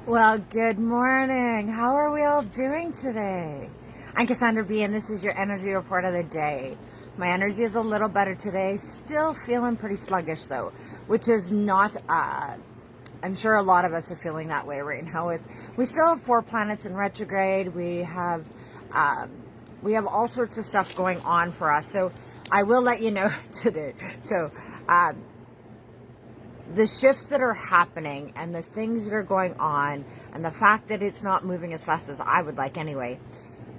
Well, good morning. How are we all doing today? I'm Cassandra B, and this is your energy report of the day. My energy is a little better today. Still feeling pretty sluggish, though, which is not, I'm sure a lot of us are feeling that way right now. We still have 4 planets in retrograde. We have all sorts of stuff going on for us. So I will let you know today. So, the shifts that are happening and the things that are going on and the fact that it's not moving as fast as I would like anyway,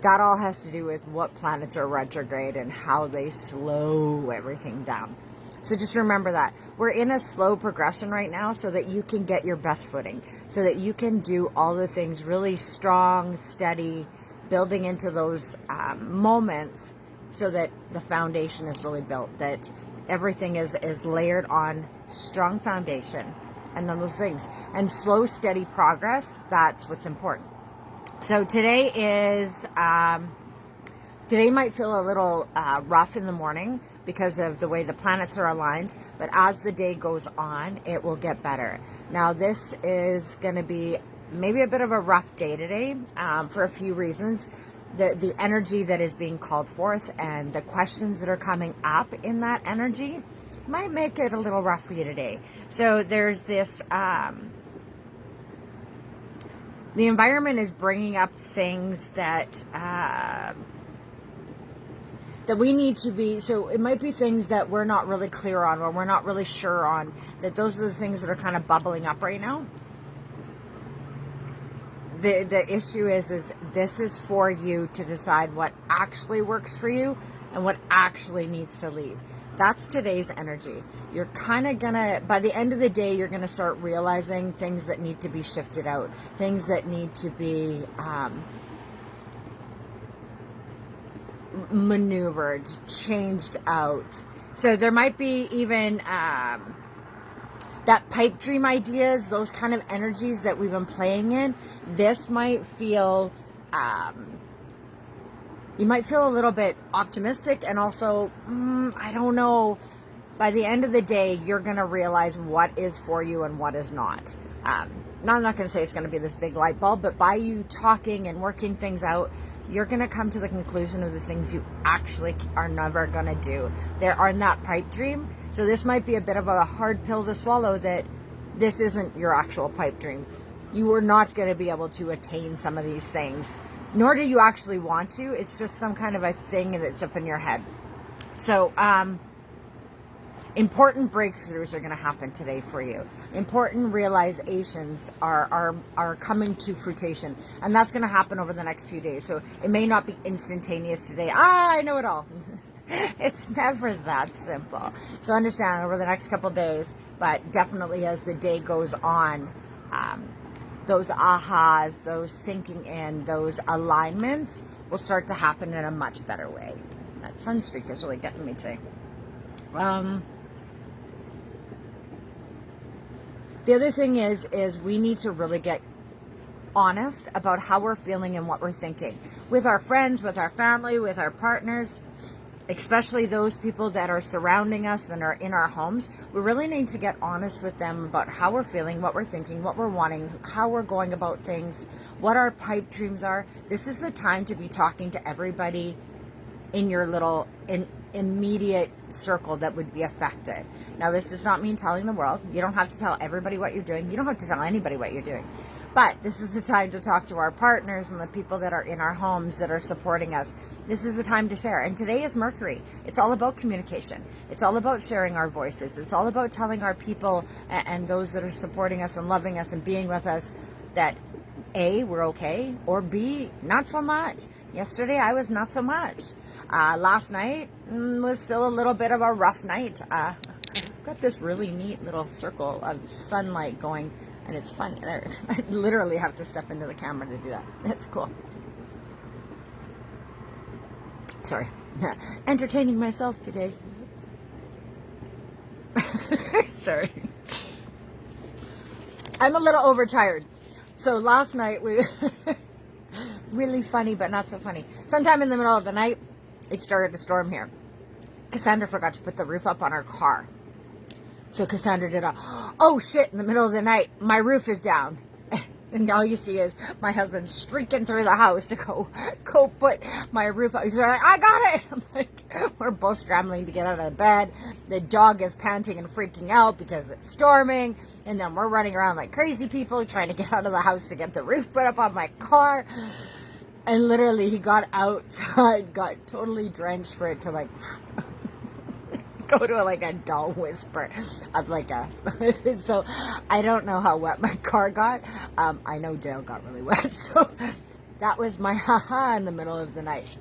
that all has to do with what planets are retrograde and how they slow everything down. So just remember that. We're in a slow progression right now so that you can get your best footing, so that you can do all the things really strong, steady, building into those moments so that the foundation is really built, that everything is layered on strong foundation and then those things. And slow, steady progress, that's what's important. So today might feel a little rough in the morning because of the way the planets are aligned, but as the day goes on, it will get better. Now, this is going to be maybe a bit of a rough day today for a few reasons. The energy that is being called forth and the questions that are coming up in that energy might make it a little rough for you today. So there's this, the environment is bringing up things that we need to be, so it might be things that we're not really clear on or we're not really sure on, that those are the things that are kind of bubbling up right now. The issue is this is for you to decide what actually works for you and what actually needs to leave. That's today's energy. You're kind of gonna, by the end of the day, you're gonna start realizing things that need to be shifted out, things that need to be maneuvered, changed out. So there might be even that pipe dream ideas, those kind of energies that we've been playing in. This might feel, you might feel a little bit optimistic and also, I don't know, by the end of the day, you're going to realize what is for you and what is not. Now, I'm not going to say it's going to be this big light bulb, but by you talking and working things out, you're going to come to the conclusion of the things you actually are never going to do. There are that pipe dream. So this might be a bit of a hard pill to swallow, that this isn't your actual pipe dream. You are not going to be able to attain some of these things, nor do you actually want to. It's just some kind of a thing that's up in your head. So, important breakthroughs are going to happen today for you. Important realizations are coming to fruition, and that's going to happen over the next few days. So it may not be instantaneous today. I know it all. It's never that simple. So understand over the next couple of days, but definitely as the day goes on, those ahas, those sinking in, those alignments will start to happen in a much better way. That sun streak is really getting me today. The other thing is we need to really get honest about how we're feeling and what we're thinking with our friends, with our family, with our partners, especially those people that are surrounding us and are in our homes. We really need to get honest with them about how we're feeling, what we're thinking, what we're wanting, how we're going about things, what our pipe dreams are. This is the time to be talking to everybody in your little immediate circle that would be affected. Now, this does not mean telling the world. You don't have to tell everybody what you're doing. You don't have to tell anybody what you're doing. But this is the time to talk to our partners and the people that are in our homes that are supporting us. This is the time to share. And today is Mercury. It's all about communication. It's all about sharing our voices. It's all about telling our people and those that are supporting us and loving us and being with us that A, we're okay, or B, not so much. Yesterday, I was not so much. Last night was still a little bit of a rough night. Got this really neat little circle of sunlight going, and it's fun. I literally have to step into the camera to do that. It's cool. Sorry. Entertaining myself today. Sorry. I'm a little overtired. So last night we really funny, but not so funny. Sometime in the middle of the night, it started to storm here. Cassandra forgot to put the roof up on our car. So Cassandra did oh shit, in the middle of the night, my roof is down. And all you see is my husband streaking through the house to go put my roof up. He's like, I got it. I'm like, we're both scrambling to get out of bed. The dog is panting and freaking out because it's storming. And then we're running around like crazy people trying to get out of the house to get the roof put up on my car. And literally he got outside, got totally drenched for it to like go to like a dull whisper of like a so I don't know how wet my car got. I know Dale got really wet, so that was my haha in the middle of the night.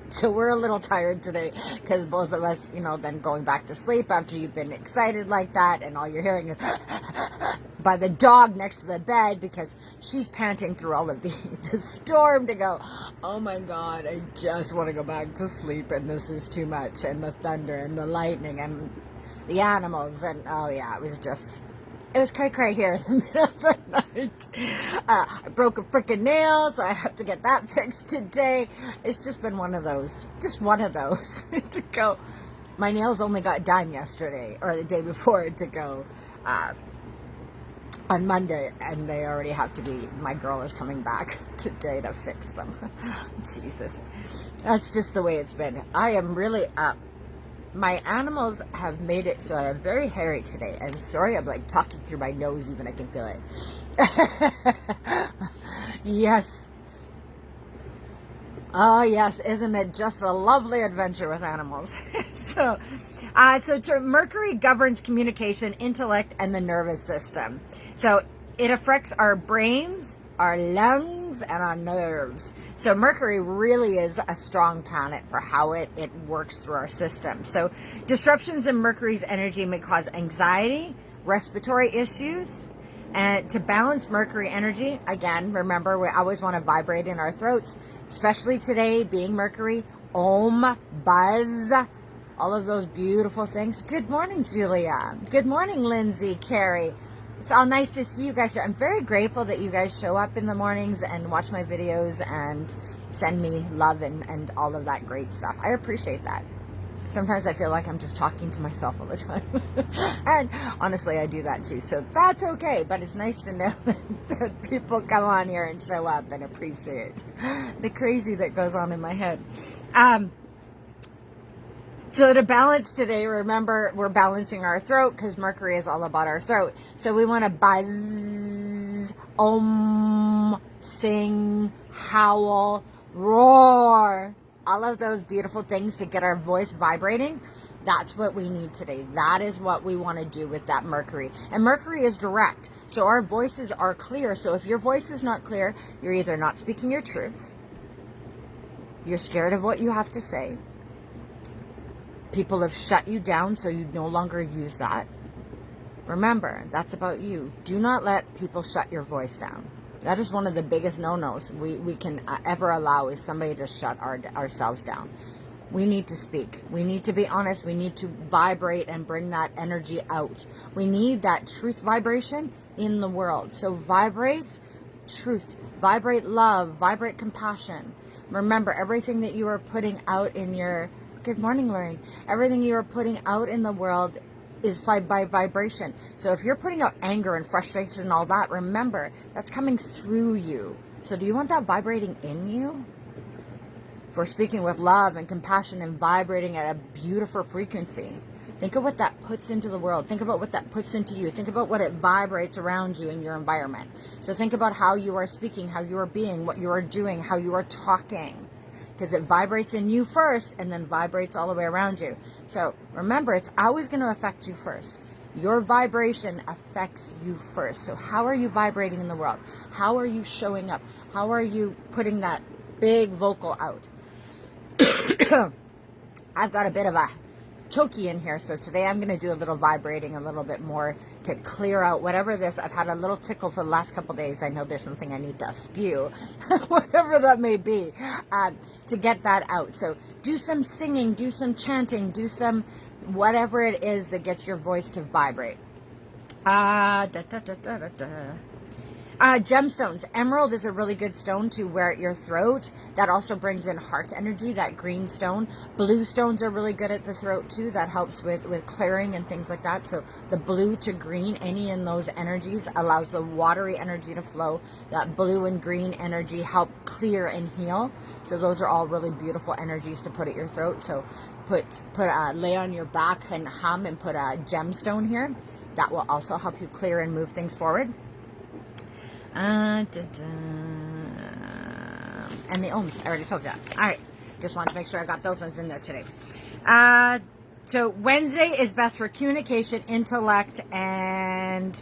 So we're a little tired today because both of us, you know, then going back to sleep after you've been excited like that, and all you're hearing is by the dog next to the bed because she's panting through all of the storm to go, oh my God, I just want to go back to sleep and this is too much, and the thunder and the lightning and the animals, and oh yeah, it was cray-cray here in the middle of the night. I broke a freaking nail, so I have to get that fixed today. It's just been one of those to go. My nails only got done yesterday, or the day before, to go on Monday, and they already have to be, my girl is coming back today to fix them. Jesus. That's just the way it's been. I am really up. My animals have made it so I'm very hairy today. I'm sorry, I'm like talking through my nose, even I can feel it. Yes. Oh yes, isn't it just a lovely adventure with animals? So Mercury governs communication, intellect, and the nervous system. So it affects our brains, our lungs, and our nerves. So Mercury really is a strong planet for how it works through our system. So disruptions in Mercury's energy may cause anxiety, respiratory issues. And to balance Mercury energy, again, remember, we always want to vibrate in our throats, especially today being Mercury, Om, Buzz, all of those beautiful things. Good morning, Julia. Good morning, Lindsay, Carrie. It's all nice to see you guys here. I'm very grateful that you guys show up in the mornings and watch my videos and send me love and all of that great stuff. I appreciate that. Sometimes I feel like I'm just talking to myself all the time. And honestly, I do that too. So that's okay. But it's nice to know that people come on here and show up and appreciate the crazy that goes on in my head. So to balance today, remember, we're balancing our throat because Mercury is all about our throat. So we want to buzz, sing, howl, roar. All of those beautiful things to get our voice vibrating. That's what we need today. That is what we want to do with that Mercury. And Mercury is direct. So our voices are clear. So if your voice is not clear, you're either not speaking your truth, you're scared of what you have to say, people have shut you down, so you no longer use that. Remember, that's about you. Do not let people shut your voice down. That is one of the biggest no-nos we can ever allow, is somebody to shut ourselves down. We need to speak. We need to be honest. We need to vibrate and bring that energy out. We need that truth vibration in the world. So vibrate truth, vibrate love, vibrate compassion. Remember, everything that you are putting out in your... Good morning, Lorraine. Everything you are putting out in the world is by vibration. So if you're putting out anger and frustration and all that, remember, that's coming through you. So do you want that vibrating in you? If we're speaking with love and compassion and vibrating at a beautiful frequency, think of what that puts into the world. Think about what that puts into you. Think about what it vibrates around you in your environment. So think about how you are speaking, how you are being, what you are doing, how you are talking. Because it vibrates in you first and then vibrates all the way around you. So remember, it's always going to affect you first. Your vibration affects you first. So how are you vibrating in the world? How are you showing up? How are you putting that big vocal out? I've got a bit of a choky in here, so today I'm going to do a little vibrating a little bit more to clear out whatever this. I've had a little tickle for the last couple days. I know there's something I need to spew, whatever that may be, to get that out. So do some singing, do some chanting, do some whatever it is that gets your voice to vibrate. Gemstones. Emerald is a really good stone to wear at your throat. That also brings in heart energy, that green stone. Blue stones are really good at the throat too. That helps with clearing and things like that. So the blue to green, any in those energies allows the watery energy to flow. That blue and green energy help clear and heal. So those are all really beautiful energies to put at your throat. So lay on your back and hum and put a gemstone here. That will also help you clear and move things forward. And the ohms, I already told you that. All right, just wanted to make sure I got those ones in there today. So Wednesday is best for communication, intellect, and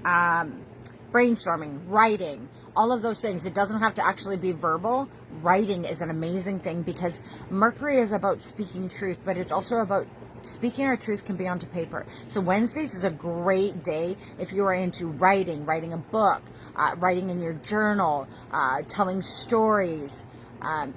brainstorming, writing, all of those things. It doesn't have to actually be verbal. Writing is an amazing thing because Mercury is about speaking truth, but it's also about speaking our truth can be onto paper. So Wednesdays is a great day if you are into writing a book, writing in your journal, telling stories,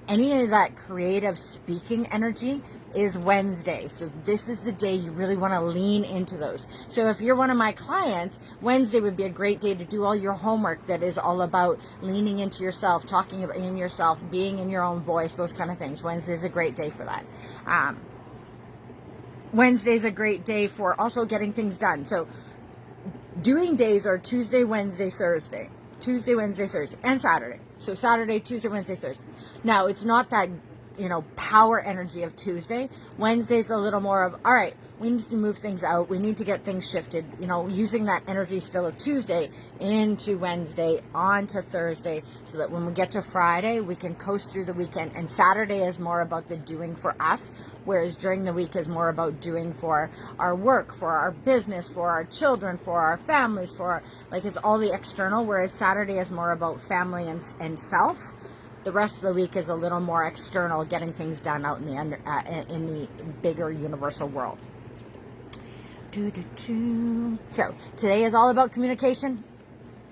any of that creative speaking energy is Wednesday. So this is the day you really want to lean into those. So if you're one of my clients, Wednesday would be a great day to do all your homework that is all about leaning into yourself, talking in yourself, being in your own voice, those kind of things. Wednesday is a great day for that. Wednesday's a great day for also getting things done. So doing days are Tuesday, Wednesday, Thursday. Tuesday, Wednesday, Thursday, and Saturday. So Saturday, Tuesday, Wednesday, Thursday. Now, it's not that, power energy of Tuesday. Wednesday's a little more of, all right, we need to move things out. We need to get things shifted, using that energy still of Tuesday into Wednesday, on to Thursday, so that when we get to Friday, we can coast through the weekend. And Saturday is more about the doing for us, whereas during the week is more about doing for our work, for our business, for our children, for our families, it's all the external, whereas Saturday is more about family and self. The rest of the week is a little more external, getting things done out in the bigger universal world. So today is all about communication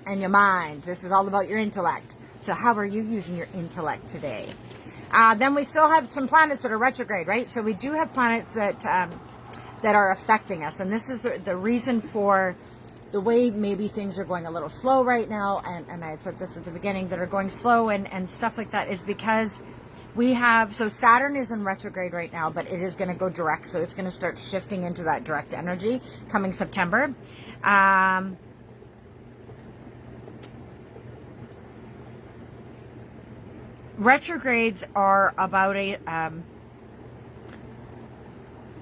and your mind. This is all about your intellect. So how are you using your intellect today? Then we still have some planets that are retrograde, right? So we do have planets that are affecting us, and this is the reason for the way maybe things are going a little slow right now, and I had said this at the beginning, that are going slow and stuff like that, is because so Saturn is in retrograde right now, but it is going to go direct, so it's going to start shifting into that direct energy coming September. Retrogrades are about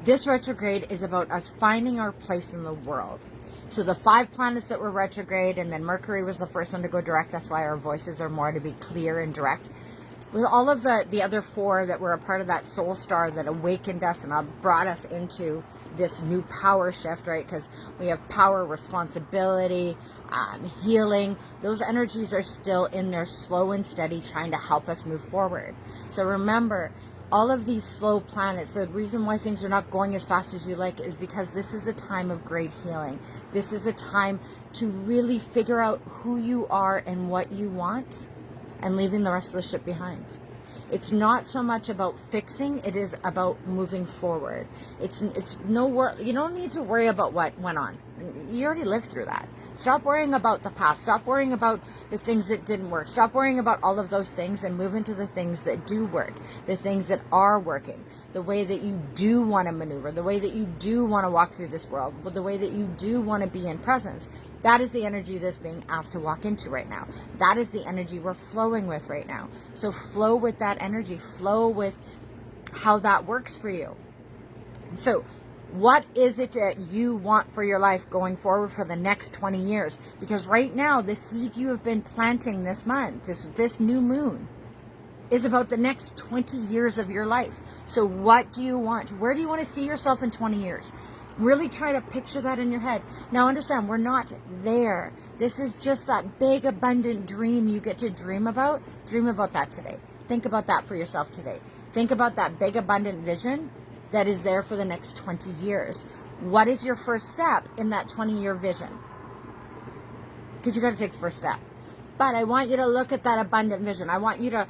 this retrograde is about us finding our place in the world. So the 5 planets that were retrograde, and then Mercury was the first one to go direct. That's why our voices are more to be clear and direct. With all of the other 4 that were a part of that soul star that awakened us and brought us into this new power shift, right? Because we have power, responsibility, healing. Those energies are still in there, slow and steady, trying to help us move forward. So remember, all of these slow planets, the reason why things are not going as fast as you like is because this is a time of great healing. This is a time to really figure out who you are and what you want, and leaving the rest of the ship behind. It's not so much about fixing, it is about moving forward. It's no work. You don't need to worry about what went on. You already lived through that. Stop worrying about the past. Stop worrying about the things that didn't work. Stop worrying about all of those things and move into the things that do work, the things that are working, the way that you do want to maneuver, the way that you do want to walk through this world, the way that you do want to be in presence. That is the energy that's being asked to walk into right now. That is the energy we're flowing with right now. So flow with that energy. Flow with how that works for you. So what is it that you want for your life going forward for the next 20 years? Because right now, the seed you have been planting this month, this new moon, is about the next 20 years of your life. So what do you want? Where do you want to see yourself in 20 years? Really try to picture that in your head. Now understand, we're not there. This is just that big, abundant dream you get to dream about. Dream about that today. Think about that for yourself today. Think about that big, abundant vision that is there for the next 20 years. What is your first step in that 20-year vision? Because you got to take the first step. But I want you to look at that abundant vision. I want you to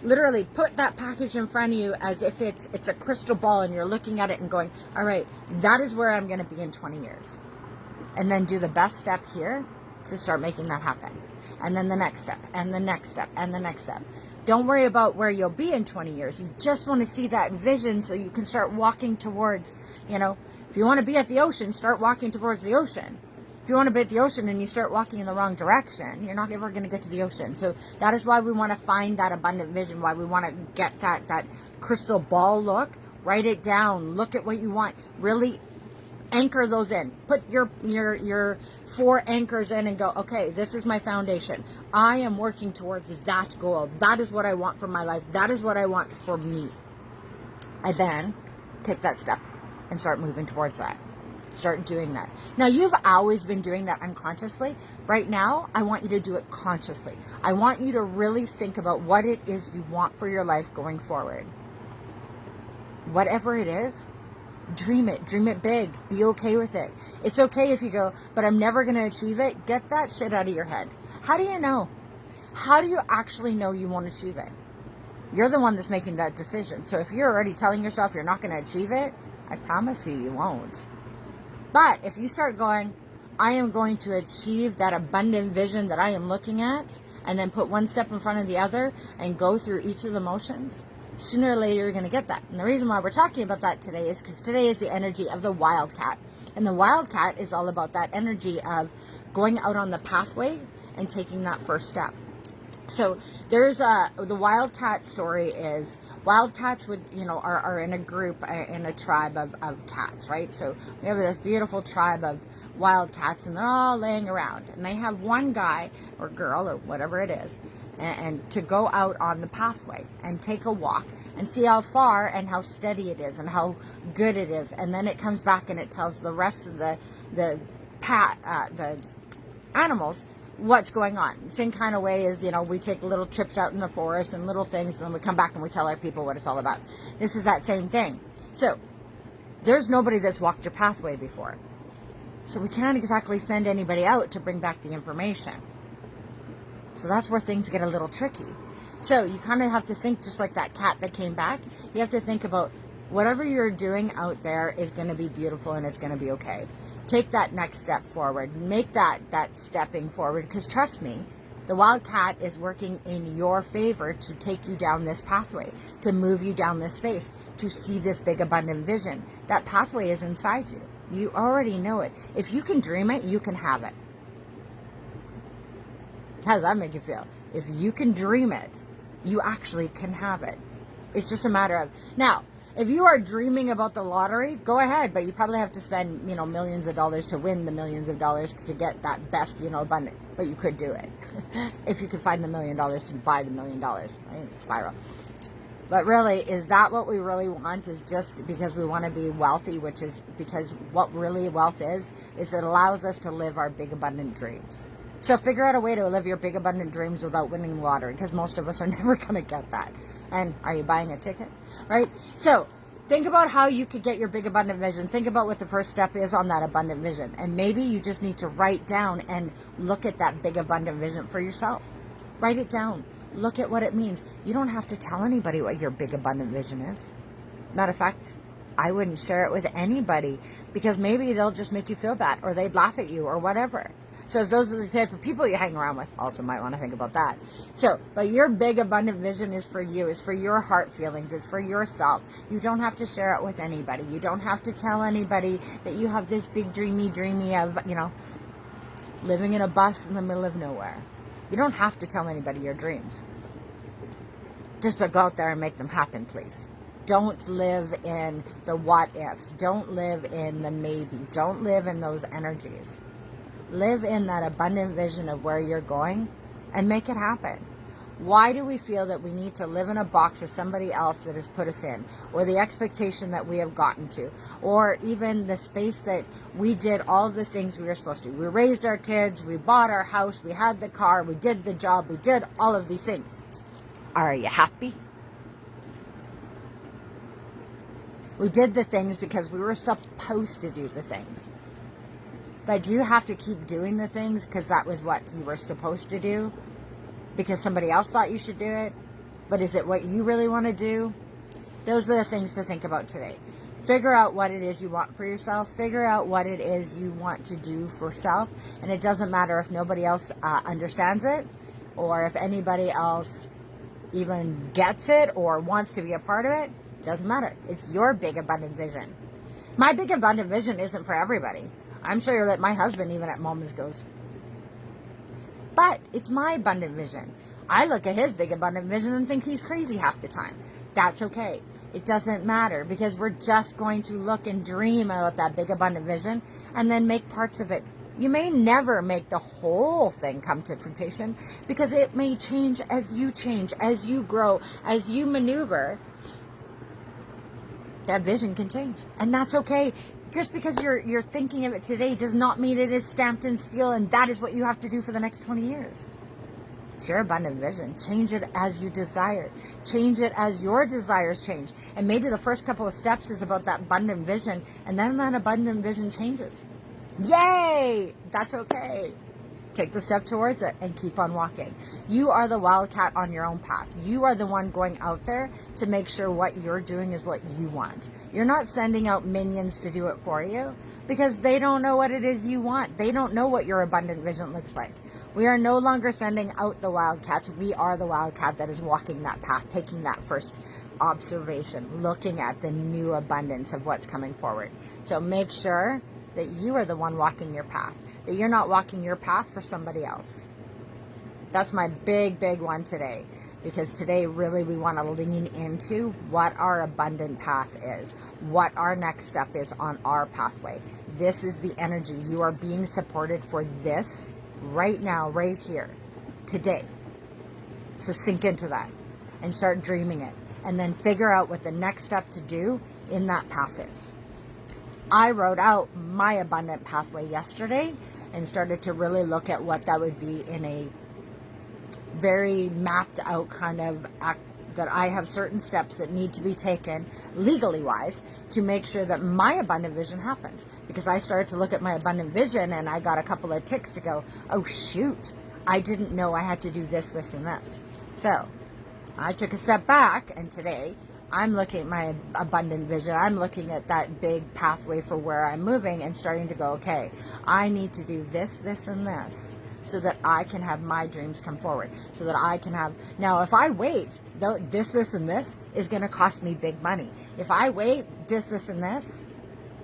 literally put that package in front of you as if it's a crystal ball, and you're looking at it and going, all right, that is where I'm going to be in 20 years. And then do the best step here to start making that happen. And then the next step, and the next step, and the next step. Don't worry about where you'll be in 20 years. You just want to see that vision so you can start walking towards, if you want to be at the ocean, start walking towards the ocean. If you want to be at the ocean and you start walking in the wrong direction, you're not ever going to get to the ocean. So that is why we want to find that abundant vision, why we want to get that crystal ball look. Write it down. Look at what you want. Really anchor those in. Put your 4 anchors in and go, okay, this is my foundation. I am working towards that goal. That is what I want for my life. That is what I want for me. And then take that step and start moving towards that. Start doing that. Now, you've always been doing that unconsciously. Right now, I want you to do it consciously. I want you to really think about what it is you want for your life going forward. Whatever it is, dream it big, be okay with it. It's okay if you go, but I'm never going to achieve it. Get that shit out of your head. How do you know? How do you actually know you won't achieve it? You're the one that's making that decision. So if you're already telling yourself you're not going to achieve it, I promise you won't. But if you start going, I am going to achieve that abundant vision that I am looking at, and then put one step in front of the other and go through each of the motions, sooner or later you're going to get that. And the reason why we're talking about that today is because today is the energy of the Wildcat. And the Wildcat is all about that energy of going out on the pathway and taking that first step. So there's the Wildcat story is Wildcats are in a group, in a tribe of cats, right? So we have this beautiful tribe of Wildcats, and they're all laying around, and they have one guy or girl or whatever it is, and to go out on the pathway and take a walk and see how far and how steady it is and how good it is. And then it comes back and it tells the rest of the animals what's going on. Same kind of way as, we take little trips out in the forest and little things, and then we come back and we tell our people what it's all about. This is that same thing. So there's nobody that's walked your pathway before. So we can't exactly send anybody out to bring back the information. So that's where things get a little tricky. So you kind of have to think just like that cat that came back. You have to think about whatever you're doing out there is going to be beautiful and it's going to be okay. Take that next step forward. Make that stepping forward, because trust me, the Wildcat is working in your favor to take you down this pathway, to move you down this space, to see this big abundant vision. That pathway is inside you. You already know it. If you can dream it, you can have it. How does that make you feel? If you can dream it, you actually can have it. It's just a matter of, now, if you are dreaming about the lottery, go ahead, but you probably have to spend, millions of dollars to win the millions of dollars to get that best, abundant. But you could do it. If you could find the $1 million to buy the $1 million, right? Spiral. But really, is that what we really want? Is just because we want to be wealthy, which is because what really wealth is it allows us to live our big abundant dreams. So figure out a way to live your big abundant dreams without winning the lottery, because most of us are never going to get that. And are you buying a ticket? Right? So think about how you could get your big abundant vision. Think about what the first step is on that abundant vision. And maybe you just need to write down and look at that big abundant vision for yourself. Write it down. Look at what it means. You don't have to tell anybody what your big abundant vision is. Matter of fact, I wouldn't share it with anybody, because maybe they'll just make you feel bad, or they'd laugh at you, or whatever. So if those are the type of people you hang around with, also might want to think about that. So, but your big abundant vision is for you. It's for your heart feelings. It's for yourself. You don't have to share it with anybody. You don't have to tell anybody that you have this big dreamy of, living in a bus in the middle of nowhere. You don't have to tell anybody your dreams. Just go out there and make them happen, please. Don't live in the what ifs. Don't live in the maybes. Don't live in those energies. Live in that abundant vision of where you're going and make it happen. Why do we feel that we need to live in a box of somebody else that has put us in, or the expectation that we have gotten to, or even the space that we did all the things we were supposed to? We raised our kids, we bought our house, we had the car, we did the job, we did all of these things. Are you happy? We did the things because we were supposed to do the things. But do you have to keep doing the things because that was what you were supposed to do? Because somebody else thought you should do it? But is it what you really want to do? Those are the things to think about today. Figure out what it is you want for yourself. Figure out what it is you want to do for self. And it doesn't matter if nobody else understands it, or if anybody else even gets it or wants to be a part of it. Doesn't matter. It's your big abundant vision. My big abundant vision isn't for everybody. I'm sure that my husband even at moments goes, but it's my abundant vision. I look at his big abundant vision and think he's crazy half the time. That's okay. It doesn't matter, because we're just going to look and dream about that big abundant vision and then make parts of it. You may never make the whole thing come to fruition, because it may change, as you grow, as you maneuver. That vision can change, and that's okay. Just because you're thinking of it today does not mean it is stamped in steel and that is what you have to do for the next 20 years. It's your abundant vision. Change it as you desire. Change it as your desires change. And maybe the first couple of steps is about that abundant vision, and then that abundant vision changes. Yay! That's okay. Take the step towards it and keep on walking. You are the wildcat on your own path. You are the one going out there to make sure what you're doing is what you want. You're not sending out minions to do it for you, because they don't know what it is you want. They don't know what your abundant vision looks like. We are no longer sending out the wildcats. We are the wildcat that is walking that path, taking that first observation, looking at the new abundance of what's coming forward. So make sure that you are the one walking your path, that you're not walking your path for somebody else. That's my big one today, because today really we want to lean into what our abundant path is, what our next step is on our pathway. This is the energy. You are being supported for this right now, right here, today. So sink into that and start dreaming it, and then figure out what the next step to do in that path is. I wrote out my abundant pathway yesterday and started to really look at what that would be in a very mapped out kind of act, that I have certain steps that need to be taken legally wise to make sure that my abundant vision happens. Because I started to look at my abundant vision and I got a couple of ticks to go, oh shoot, I didn't know I had to do this, this, and this. So I took a step back, and today I'm looking at my abundant vision. I'm looking at that big pathway for where I'm moving and starting to go, okay, I need to do this, this, and this, so that I can have my dreams come forward, so that I can have, now if I wait, this, and this is going to cost me big money. If I wait, this, and this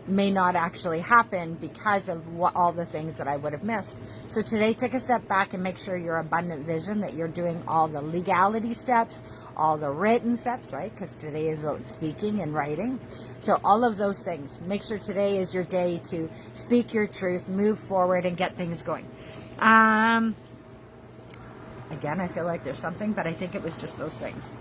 may not actually happen because of all the things that I would have missed. So today, take a step back and make sure your abundant vision, that you're doing all the legality steps, all the written steps, right? Because today is about speaking and writing. So all of those things, make sure today is your day to speak your truth, move forward, and get things going. Again, I feel like there's something, but I think it was just those things.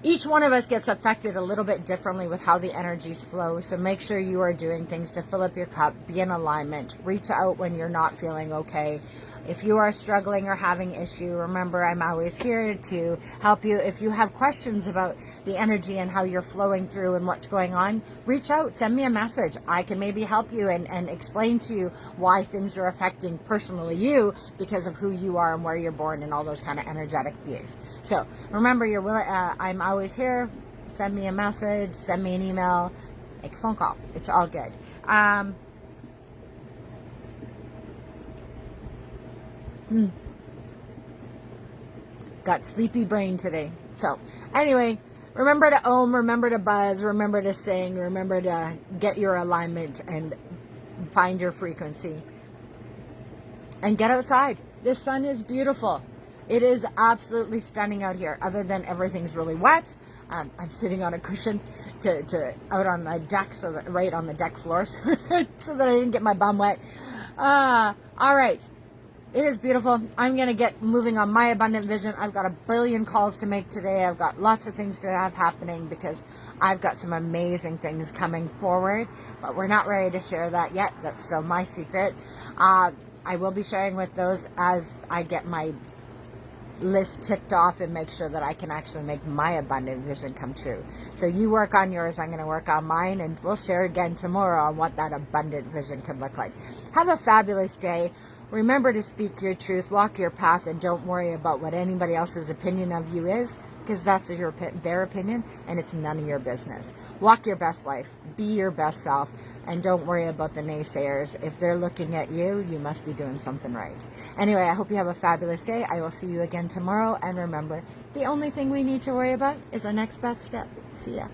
Each one of us gets affected a little bit differently with how the energies flow. So make sure you are doing things to fill up your cup, be in alignment, reach out when you're not feeling okay. If you are struggling or having issue, remember I'm always here to help you. If you have questions about the energy and how you're flowing through and what's going on, reach out, send me a message. I can maybe help you and explain to you why things are affecting personally you because of who you are and where you're born and all those kind of energetic beings. So remember, I'm always here. Send me a message, send me an email, make a phone call. It's all good. Got sleepy brain today. So anyway, remember to ohm, remember to buzz, remember to sing, remember to get your alignment and find your frequency. And get outside. The sun is beautiful. It is absolutely stunning out here, other than everything's really wet. I'm sitting on a cushion out on the deck, so that, right on the deck floors, so that I didn't get my bum wet. All right. It is beautiful. I'm going to get moving on my abundant vision. I've got a billion calls to make today. I've got lots of things to have happening because I've got some amazing things coming forward, but we're not ready to share that yet. That's still my secret. I will be sharing with those as I get my list ticked off and make sure that I can actually make my abundant vision come true. So you work on yours, I'm going to work on mine, and we'll share again tomorrow on what that abundant vision can look like. Have a fabulous day. Remember to speak your truth, walk your path, and don't worry about what anybody else's opinion of you is, because that's their opinion, and it's none of your business. Walk your best life. Be your best self. And don't worry about the naysayers. If they're looking at you, you must be doing something right. Anyway, I hope you have a fabulous day. I will see you again tomorrow. And remember, the only thing we need to worry about is our next best step. See ya.